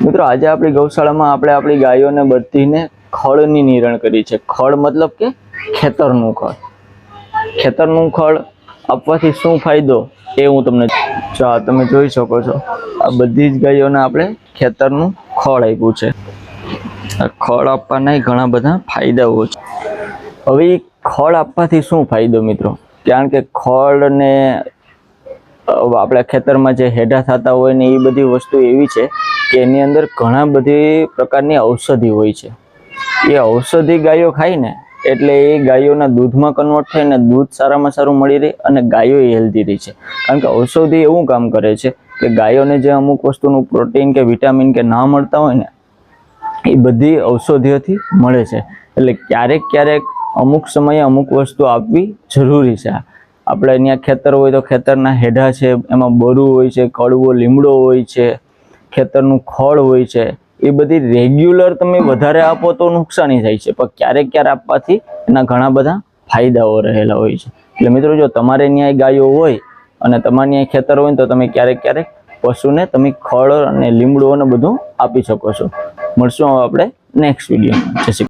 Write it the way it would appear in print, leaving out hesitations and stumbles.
મિત્રો આજે આપણી ગૌશાળામાં આપણે આપણી ગાયોને બધીને ખળની નિરણ કરી છે। ખળ મતલબ કે ખેતરનું ખળ। ખેતરનું ખળ આપવાથી શું ફાયદો એ હું તમને તમે જોઈ શકો છો। આ બધી જ ગાયોને આપણે ખેતરનું ખળ આપ્યું છે। આ ખળ આપવાના ઘણા બધા ફાયદાઓ છે। હવે ખળ આપવાથી શું ફાયદો મિત્રો? કારણ કે ખળને આપણા ખેતરમાં જે હેઠા થતા હોય ને એ બધી વસ્તુ એવી છે કે એની અંદર ઘણા બધી પ્રકારની ઔષધિ હોય છે। એ ઔષધિ ગાયો ખાય ને એટલે એ ગાયોના દૂધમાં કન્વર્ટ થઈને દૂધ સારામાં સારું મળી રહે અને ગાયો હેલ્ધી રહે છે। કારણ કે ઔષધિ એવું કામ કરે છે કે ગાયોને જે અમુક વસ્તુનું પ્રોટીન કે વિટામિન કે ના મળતા હોય ને એ બધી ઔષધિઓથી મળે છે। એટલે ક્યારેક ક્યારેક અમુક સમયે અમુક વસ્તુ આપવી જરૂરી છે। આપણે અહીંયા ખેતર હોય તો ખેતરના હેઢા છે, એમાં બરું હોય છે, કડવો લીમડો હોય છે, ખેતરનું ખળ હોય છે, એ બધી રેગ્યુલર તમે વધારે આપો તો નુકસાની થાય છે, પણ ક્યારેક ક્યારેક આપવાથી એના ઘણા બધા ફાયદાઓ રહેલા હોય છે। એટલે મિત્રો જો તમારે ત્યાં ગાયો હોય અને તમારે ત્યાં ખેતર હોય ને તો તમે ક્યારેક ક્યારેક પશુને તમે ખળ અને લીમડો અને બધું આપી શકો છો। મળશું આપણે નેક્સ્ટ વિડીયોમાં। જય શ્રી કૃષ્ણ।